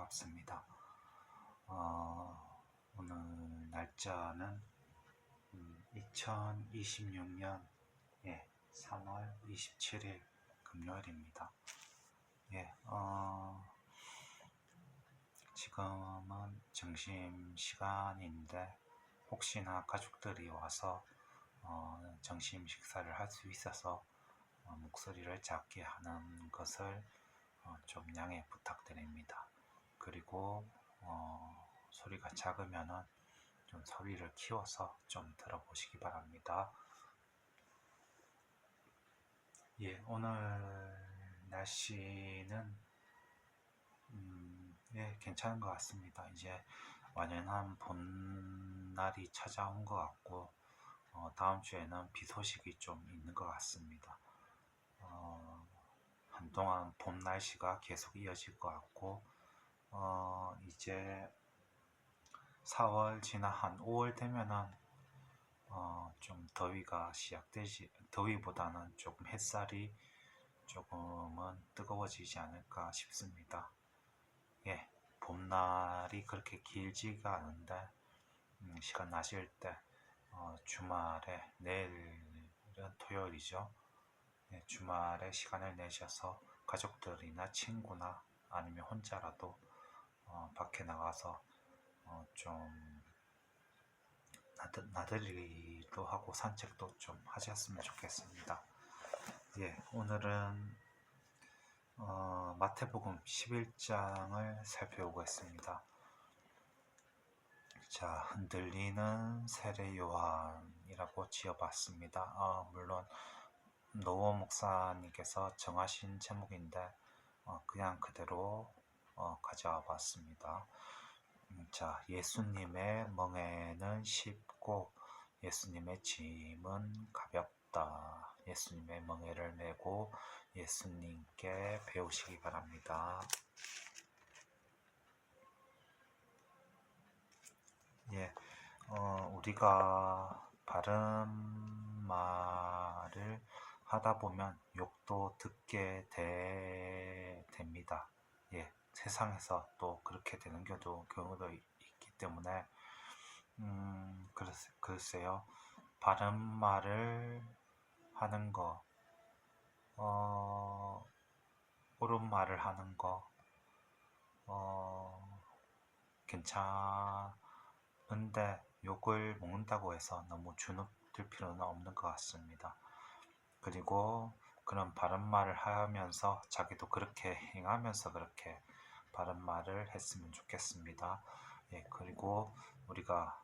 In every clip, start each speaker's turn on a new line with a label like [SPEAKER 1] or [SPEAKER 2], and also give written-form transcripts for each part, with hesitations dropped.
[SPEAKER 1] 반갑습니다. 오늘 날짜는 2026년 3월 27일 금요일입니다. 지금은 점심시간인데 혹시나 가족들이 와서 점심 식사를 할 수 있어서 목소리를 작게 하는 것을 좀 양해 부탁드립니다. 그리고 소리가 작으면은 좀 소리를 키워서 좀 들어보시기 바랍니다. 오늘 날씨는 괜찮은 것 같습니다. 이제 완연한 봄날이 찾아온 것 같고 다음 주에는 비 소식이 좀 있는 것 같습니다. 한동안 봄 날씨가 계속 이어질 것 같고 이제 4월 지나 한 5월 되면은 좀 더위가 시작되지, 더위보다는 조금 햇살이 조금은 뜨거워지지 않을까 싶습니다. 봄날이 그렇게 길지가 않은데 시간 나실 때 주말에, 내일은 토요일이죠. 주말에 시간을 내셔서 가족들이나 친구나 아니면 혼자라도 밖에 나가서 좀 나들이도 하고 산책도 좀 하셨으면 좋겠습니다. 오늘은 마태복음 11장을 살펴보겠습니다. 자, 흔들리는 세례 요한이라고 지어봤습니다. 물론 노호 목사님께서 정하신 제목인데 그냥 그대로 가져와 봤습니다. 자, 예수님의 멍에는 쉽고 예수님의 짐은 가볍다. 예수님의 멍에를 메고 예수님께 배우시기 바랍니다. 우리가 바른 말을 하다 보면 욕도 듣게 됩니다. 세상에서 또 그렇게 되는 경우도 있기 때문에 글쎄요, 바른 말을 하는 거, 옳은 말을 하는 거 괜찮은데 욕을 먹는다고 해서 너무 주눅들 필요는 없는 것 같습니다. 그리고 그런 바른 말을 하면서 자기도 그렇게 행하면서 그렇게 바른 말을 했으면 좋겠습니다. 그리고 우리가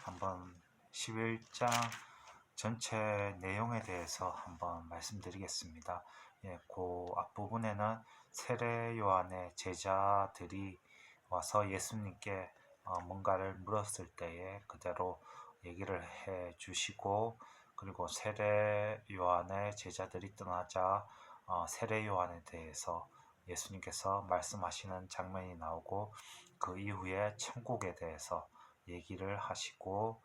[SPEAKER 1] 한번 11장 전체 내용에 대해서 한번 말씀드리겠습니다. 그 앞부분에는 세례 요한의 제자들이 와서 예수님께 뭔가를 물었을 때에 그대로 얘기를 해 주시고, 그리고 세례 요한의 제자들이 떠나자 세례 요한에 대해서 예수님께서 말씀하시는 장면이 나오고, 그 이후에 천국에 대해서 얘기를 하시고,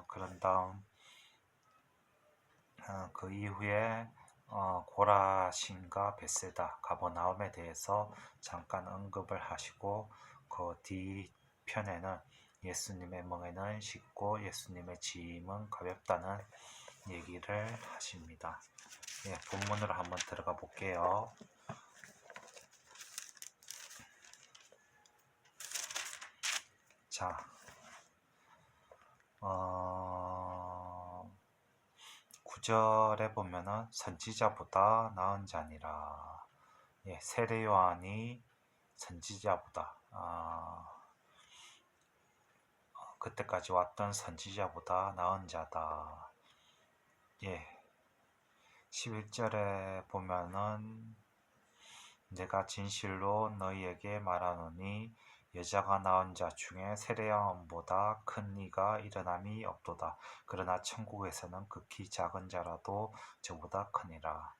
[SPEAKER 1] 그런 다음 그 이후에 고라신과 벳세다, 가버나움에 대해서 잠깐 언급을 하시고, 그 뒤편에는 예수님의 멍에는 쉽고 예수님의 짐은 가볍다는 얘기를 하십니다. 본문으로 한번 들어가 볼게요. 자, 9절에 보면은 선지자보다 나은 자니라. 세례 요한이 선지자보다 그때까지 왔던 선지자보다 나은 자다. 11절에 보면은 내가 진실로 너희에게 말하노니 여자가 낳은 자 중에 세례 요한보다 큰 이가 일어남이 없도다. 그러나 천국에서는 극히 작은 자라도 저보다 크니라.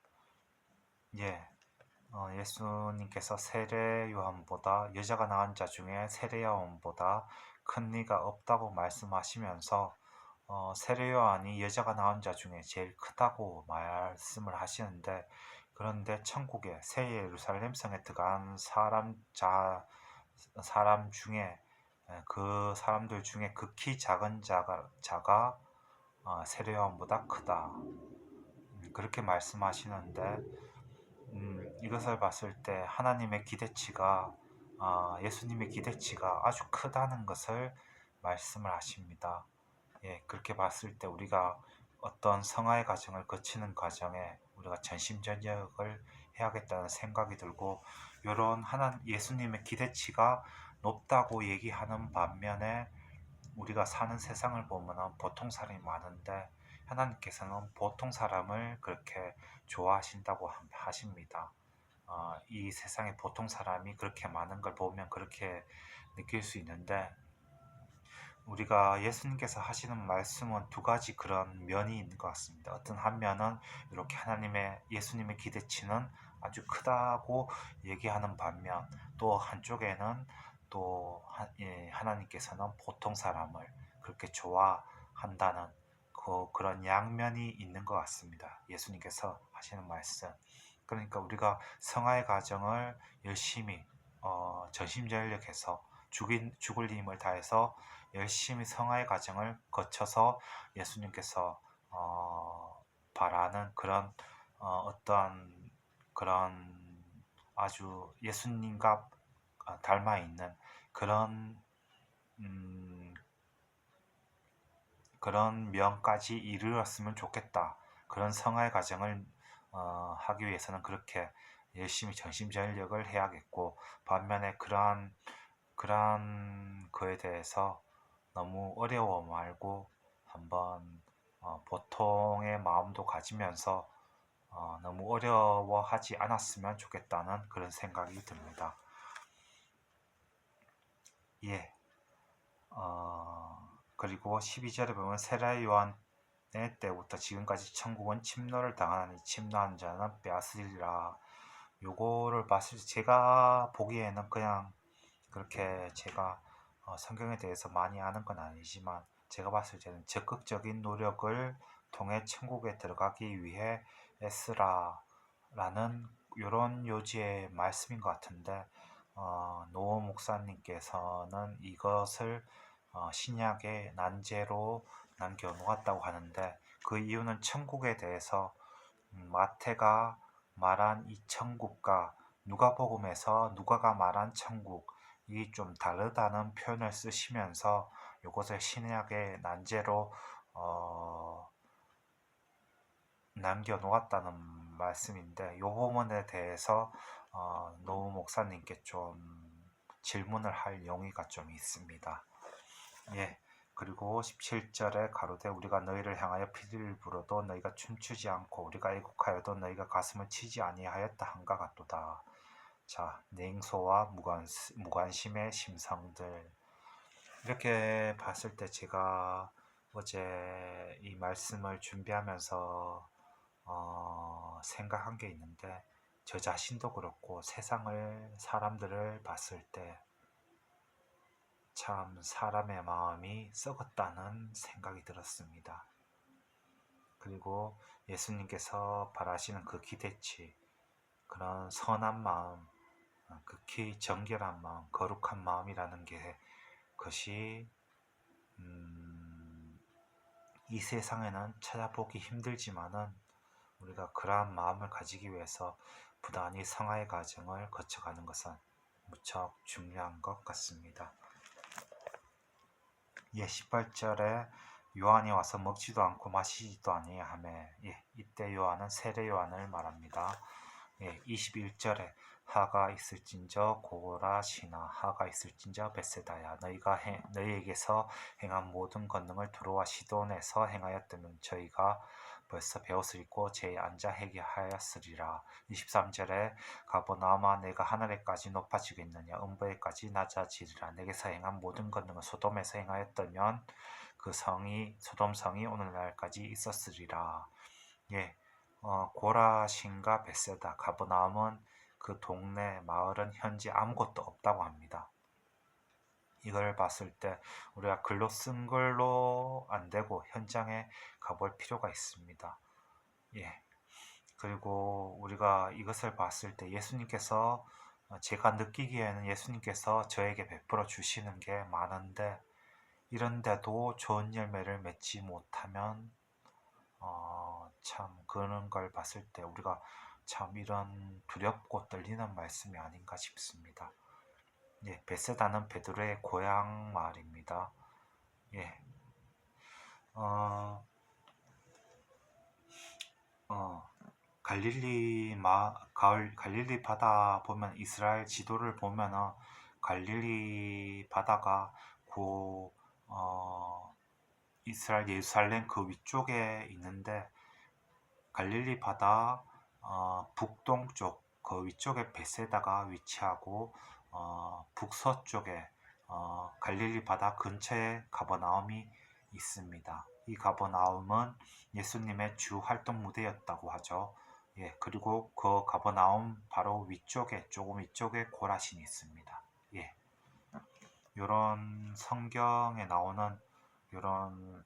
[SPEAKER 1] 예수님께서 세례 요한보다, 여자가 낳은 자 중에 세례 요한보다 큰 이가 없다고 말씀하시면서 세례 요한이 여자가 낳은 자 중에 제일 크다고 말씀을 하시는데, 그런데 천국에 새 예루살렘 성에 들어간 사람 중에, 그 사람들 중에 극히 작은 자가 세례 요한보다 크다, 그렇게 말씀하시는데, 이것을 봤을 때 하나님의 기대치가, 예수님의 기대치가 아주 크다는 것을 말씀을 하십니다. 예, 그렇게 봤을 때 우리가 어떤 성화의 과정을 거치는 과정에 우리가 전심전력을 해야겠다는 생각이 들고, 이런 예수님의 기대치가 높다고 얘기하는 반면에 우리가 사는 세상을 보면 보통 사람이 많은데, 하나님께서는 보통 사람을 그렇게 좋아하신다고 하십니다. 이 세상에 보통 사람이 그렇게 많은 걸 보면 그렇게 느낄 수 있는데, 우리가 예수님께서 하시는 말씀은 두 가지 그런 면이 있는 것 같습니다. 어떤 한 면은 이렇게 예수님의 기대치는 아주 크다고 얘기하는 반면, 또 한쪽에는 하나님께서는 보통 사람을 그렇게 좋아한다는 그런 양면이 있는 것 같습니다. 예수님께서 하시는 말씀. 그러니까 우리가 성화의 과정을 열심히 전심전력해서 죽을 힘을 다해서 열심히 성화의 과정을 거쳐서 예수님께서 바라는 그런 어떠한 그런 아주 예수님과 닮아 있는 그런 그런 면까지 이르렀으면 좋겠다. 그런 성화의 과정을 하기 위해서는 그렇게 열심히 전심전력을 해야겠고, 반면에 그러한 거에 대해서 너무 어려워 말고 한번 보통의 마음도 가지면서 너무 어려워하지 않았으면 좋겠다는 그런 생각이 듭니다. 예. 그리고 12절에 보면 세례 요한의 때부터 지금까지 천국은 침노를 당하니 침노한 자는 빼앗으리라. 요거를 봤을 때 제가 보기에는 그냥 그렇게 제가 성경에 대해서 많이 아는 건 아니지만, 제가 봤을 때는 적극적인 노력을 통해 천국에 들어가기 위해 애쓰라라는 이런 요지의 말씀인 것 같은데, 노 목사님께서는 이것을 신약의 난제로 남겨놓았다고 하는데, 그 이유는 천국에 대해서 마태가 말한 이 천국과 누가복음에서 누가가 말한 천국, 이 좀 다르다는 표현을 쓰시면서 이것을 신약의 난제로 남겨놓았다는 말씀인데, 이 부분에 대해서 노 목사님께 좀 질문을 할 용의가 좀 있습니다. 예. 그리고 17절에 가로되 우리가 너희를 향하여 피를 불어도 너희가 춤추지 않고 우리가 애국하여도 너희가 가슴을 치지 아니하였다 한가 같도다. 자, 냉소와 무관심의 심성들, 이렇게 봤을 때 제가 어제 이 말씀을 준비하면서 생각한 게 있는데, 저 자신도 그렇고 사람들을 봤을 때 참 사람의 마음이 썩었다는 생각이 들었습니다. 그리고 예수님께서 바라시는 그 기대치, 그런 선한 마음, 극히 정결한 마음, 거룩한 마음이라는 게 그것이 이 세상에는 찾아보기 힘들지만은, 우리가 그러한 마음을 가지기 위해서 부단히 성화의 과정을 거쳐가는 것은 무척 중요한 것 같습니다. 예, 18절에 요한이 와서 먹지도 않고 마시지도 아니하며, 이때 요한은 세례 요한을 말합니다. 21절에 하가 있을진저 고라시나 하가 있을진저 벳세다야, 너희에게서 행한 모든 권능을 두로와 시돈에서 행하였다면 저희가 벌써 배웠으리고 제에 앉아 회개하였으리라. 23절에 가버나움아 내가 하늘에까지 높아지겠느냐, 음부에까지 낮아지리라. 내게서 행한 모든 권능을 소돔에서 행하였다면 소돔 성이 오늘날까지 있었으리라. 예, 고라신과 벳세다, 가버나움은 그 동네 마을은 현재 아무것도 없다고 합니다. 이걸 봤을 때 우리가 글로 쓴 걸로 안 되고 현장에 가볼 필요가 있습니다. 예. 그리고 우리가 이것을 봤을 때 예수님께서 제가 느끼기에는 예수님께서 저에게 베풀어 주시는 게 많은데 이런데도 좋은 열매를 맺지 못하면 참 그런 걸 봤을 때 우리가 참 이런 두렵고 떨리는 말씀이 아닌가 싶습니다. 예, 베세다는 베드로의 고향 마을입니다. 예, 어, 어, 갈릴리 바다 보면 이스라엘 지도를 보면 갈릴리 바다가 고 이스라엘 예루살렘 그 위쪽에 있는데 갈릴리 바다 북동쪽 그 위쪽에 베세다가 위치하고 북서쪽에 갈릴리 바다 근처에 가버나움이 있습니다. 이 가버나움은 예수님의 주 활동 무대였다고 하죠. 예, 그리고 그 가버나움 바로 위쪽에 조금 위쪽에 고라신이 있습니다. 예, 이런 성경에 나오는 이런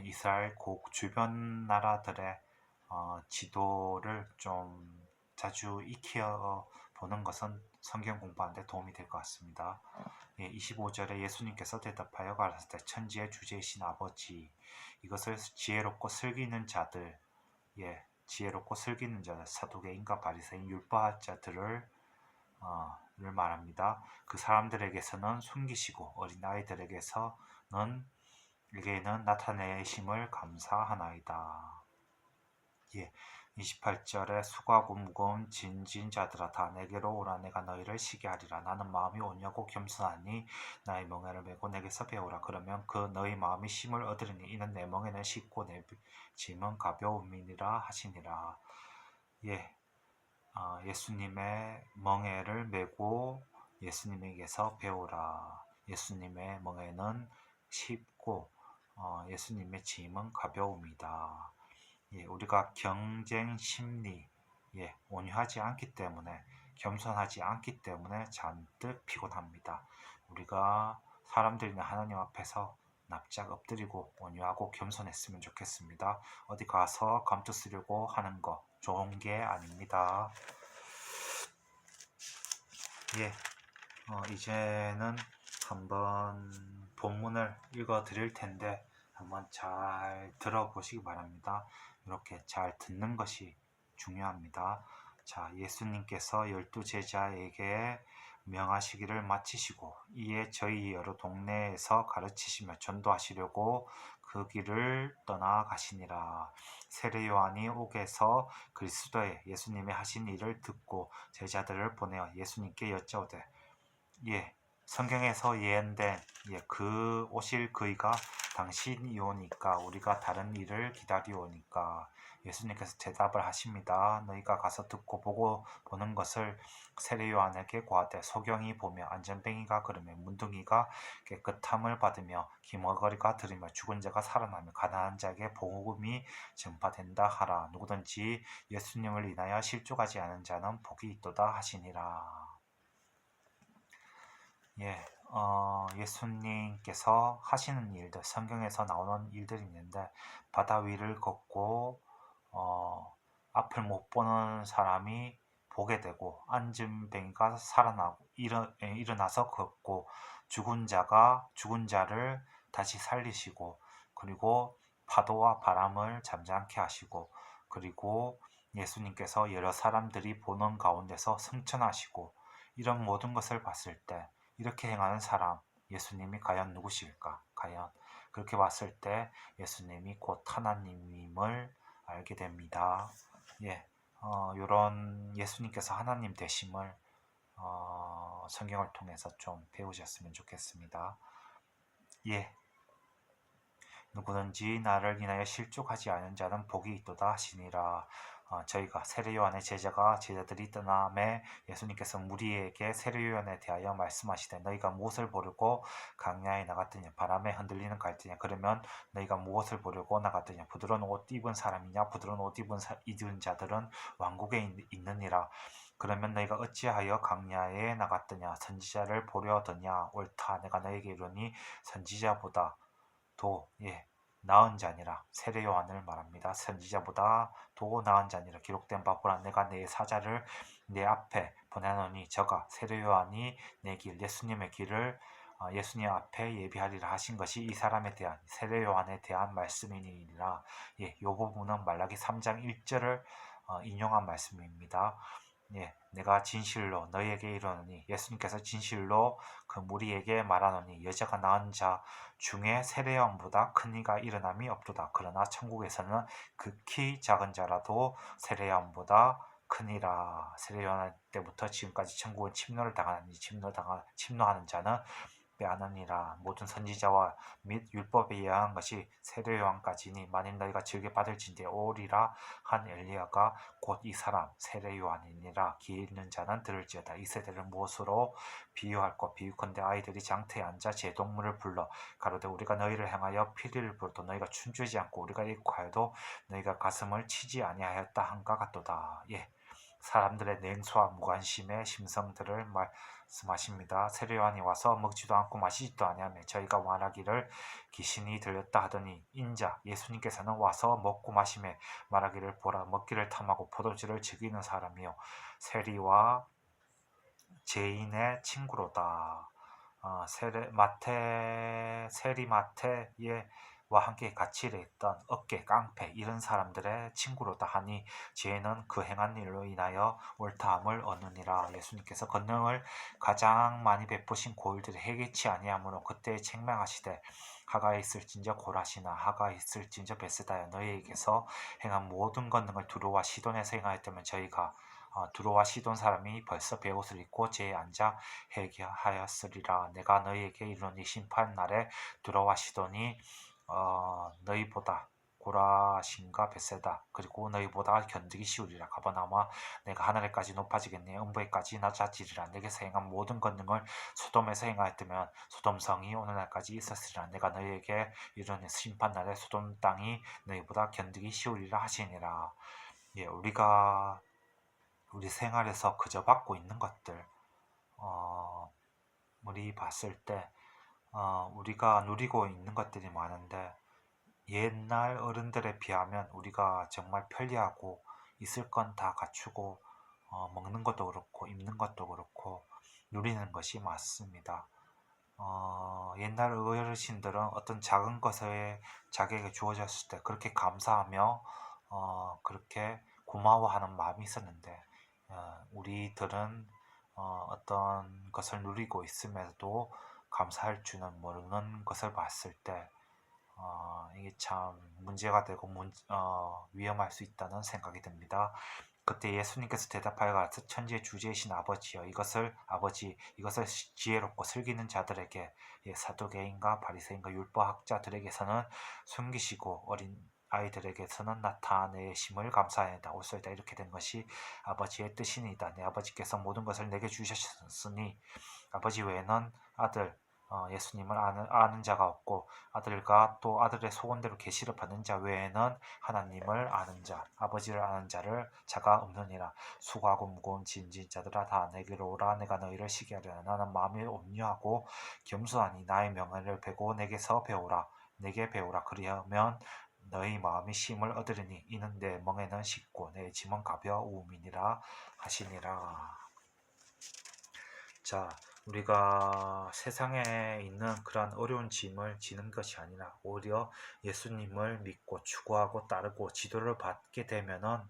[SPEAKER 1] 이스라엘 주변 나라들의 지도를 좀 자주 익혀 보는 것은 성경 공부하는 데 도움이 될 것 같습니다. 예, 25절에 예수님께서 대답하여 가라사대 천지의 주제이신 아버지 이것을 지혜롭고 슬기는 자들 지혜롭고 슬기는 자들 사두개인과 바리새인 율법학자들을 를 말합니다. 그 사람들에게서는 숨기시고 어린아이들에게는 나타내심을 감사하나이다. 예, 28절에 수고하고 무거운 진진 자들아 다 내게로 오라 내가 너희를 쉬게 하리라. 나는 마음이 온유하고 겸손하니 나의 멍에를 메고 내게서 배우라. 그러면 그 너희 마음이 쉼을 얻으리니 이는 내 멍에는 쉽고 내 짐은 가벼움이니라 하시니라. 예, 예수님의 멍에를 메고 예수님에게서 배우라. 예수님의 멍에는 쉽고 예수님의 짐은 가벼움이다. 예, 우리가 경쟁 심리, 온유하지 않기 때문에 겸손하지 않기 때문에 잔뜩 피곤합니다. 우리가 사람들이나 하나님 앞에서 납작 엎드리고 온유하고 겸손했으면 좋겠습니다. 어디 가서 감투 쓰려고 하는 거 좋은 게 아닙니다. 예, 이제는 한번 본문을 읽어 드릴 텐데 한번 잘 들어보시기 바랍니다. 이렇게 잘 듣는 것이 중요합니다. 자, 예수님께서 12제자에게 명하시기를 마치시고 이에 저희 여러 동네에서 가르치시며 전도하시려고 그 길을 떠나가시니라. 세례 요한이 옥에서 그리스도의 예수님이 하신 일을 듣고 제자들을 보내어 예수님께 여짜오되 성경에서 예언된 그 오실 그이가 당신이 오니까 우리가 다른 일을 기다리오니까 예수님께서 대답을 하십니다. 너희가 가서 듣고 보고 보는 것을 세례 요한에게 고하되 소경이 보며 안전뱅이가 걸으며 문둥이가 깨끗함을 받으며 기머거리가 들으며 죽은 자가 살아나며 가난한 자에게 복음이 전파된다 하라. 누구든지 예수님을 인하여 실족하지 않은 자는 복이 있도다 하시니라. 예수님께서 하시는 일들, 성경에서 나오는 일들이 있는데 바다 위를 걷고 앞을 못 보는 사람이 보게 되고 안진뱅이가 살아나고 일어나서 걷고 죽은 자를 다시 살리시고 그리고 파도와 바람을 잠잠케 하시고 그리고 예수님께서 여러 사람들이 보는 가운데서 승천하시고 이런 모든 것을 봤을 때 이렇게 행하는 사람, 예수님이 과연 누구실까? 과연 그렇게 봤을 때 예수님이 곧 하나님임을 알게 됩니다. 이런 예수님께서 하나님 되심을 성경을 통해서 좀 배우셨으면 좋겠습니다. 누구든지 나를 인하여 실족하지 않은 자는 복이 있도다 하시니라. 저희가 세례요한의 제자들이 떠남에 예수님께서 무리에게 세례요한에 대하여 말씀하시되 너희가 무엇을 보려고 강야에 나갔더냐 바람에 흔들리는 갈대냐 그러면 너희가 무엇을 보려고 나갔더냐 부드러운 옷 입은 사람이냐 부드러운 옷 입은 자들은 왕국에 있느니라. 그러면 너희가 어찌하여 광야에 나갔더냐? 선지자를 보려더냐? 옳다. 내가 너에게 이르니 선지자보다 도 나은 자니라. 세례 요한을 말합니다. 선지자보다 도 나은 자니라. 기록된 바 보라, 내가 내 사자를 내 앞에 보내노니 저가 세례 요한이 내 길, 예수님의 길을 예수님 앞에 예비하리라 하신 것이 이 사람에 대한, 세례 요한에 대한 말씀이니라. 이 부분은 말라기 3장 1절을 인용한 말씀입니다. 내가 진실로 너희에게 이르노니, 예수님께서 진실로 그 무리에게 말하노니 여자가 낳은 자 중에 세례 요한보다 큰 이가 일어남이 없도다. 그러나 천국에서는 극히 작은 자라도 세례 요한보다 크니라. 세례 요한 때부터 지금까지 천국은 침노를 당하니 침노하는 자는 빼앗느니라. 모든 선지자와 및 율법에 의한 것이 세례 요한까지니 만일 너희가 즐겨 받을진대 오리라 한 엘리야가 곧 이 사람 세례 요한이니라. 귀 있는 자는 들을지어다. 이 세대를 무엇으로 비유할까? 비유컨대 아이들이 장터에 앉아 제동물을 불러 가로되 우리가 너희를 향하여 피리를 부르도 너희가 춤추지 않고 우리가 일구하여도 너희가 가슴을 치지 아니하였다 한가 같도다. 사람들의 냉소와 무관심의 심성들을 말씀하십니다. 세례 요한이 와서 먹지도 않고 마시지도 아니하며 저희가 말하기를 귀신이 들렸다 하더니 인자 예수님께서는 와서 먹고 마시며 말하기를 보라, 먹기를 탐하고 포도주를 즐기는 사람이요 세리와 죄인의 친구로다. 세리마테의 와 함께 같이 일했던 어깨, 깡패 이런 사람들의 친구로다 하니 죄는 그 행한 일로 인하여 옳다함을 얻느니라. 예수님께서 권능을 가장 많이 베푸신 고을들이 해결치 아니하므로 그때 책망하시되 하가 있을진저 고라시나 하가 있을진저 베세다여 너희에게서 행한 모든 권능을 두로와 시돈에서 행하였다면 저희가 두로와 시돈 사람이 벌써 베옷을 입고 제에 앉아 회개하였으리라. 내가 너희에게 이르노니 심판 날에 두로와 시돈이 너희보다 고라신과 벳세다 그리고 너희보다 견디기 쉬우리라. 가버나마 내가 하늘에까지 높아지겠네 음부에까지 낮아지리라. 내게서 행한 모든 권능을 소돔에서 행하였다면 소돔성이 오늘날까지 있었으리라. 내가 너희에게 이르노니 심판날에 소돔 땅이 너희보다 견디기 쉬우리라 하시니라. 우리가 우리 생활에서 그저 받고 있는 것들 우리 봤을 때 우리가 누리고 있는 것들이 많은데 옛날 어른들에 비하면 우리가 정말 편리하고 있을 건 다 갖추고 먹는 것도 그렇고 입는 것도 그렇고 누리는 것이 맞습니다. 옛날 어르신들은 어떤 작은 것에 자기에게 주어졌을 때 그렇게 감사하며 그렇게 고마워하는 마음이 있었는데 우리들은 어떤 것을 누리고 있음에도 감사할 줄은 모르는 것을 봤을 때 이게 참 문제가 되고 위험할 수 있다는 생각이 듭니다. 그때 예수님께서 대답하여 가라사 천지의 주제이신 아버지여 이것을 지혜롭고 슬기는 자들에게 사두개인과 바리새인과 율법학자들에게서는 숨기시고 어린 아이들에게서는 나타내심을 감사하다 옳소이다. 이렇게 된 것이 아버지의 뜻이니이다. 내 아버지께서 모든 것을 내게 주셨으니 아버지 외에는 아들 예수님을 아는 자가 없고 아들과 또 아들의 소원대로 계시를 받는 자 외에는 하나님을 아는 자 아버지를 아는 자가 없느니라. 수고하고 무거운 짐진 자들아 다 내게로 오라. 내가 너희를 쉬게 하리라. 나는 마음이 온유하고 겸손하니 나의 명예를 베고 내게 배우라. 그리하면 너희 마음이 쉼을 얻으리니 이는 내 멍에는 쉽고 내 짐은 가벼움이니라 하시니라. 자, 우리가 세상에 있는 그러한 어려운 짐을 지는 것이 아니라 오히려 예수님을 믿고 추구하고 따르고 지도를 받게 되면은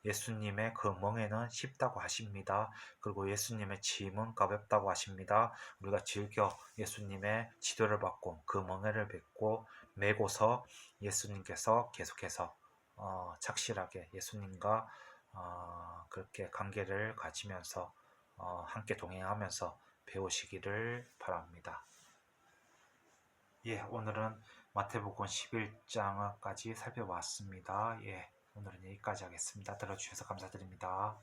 [SPEAKER 1] 예수님의 그 멍에는 쉽다고 하십니다. 그리고 예수님의 짐은 가볍다고 하십니다. 우리가 즐겨 예수님의 지도를 받고 그 멍에를 메고서 예수님께서 계속해서 착실하게 예수님과 그렇게 관계를 가지면서 함께 동행하면서 배우시기를 바랍니다. 오늘은 마태복음 11장까지 살펴봤습니다. 오늘은 여기까지 하겠습니다. 들어주셔서 감사드립니다.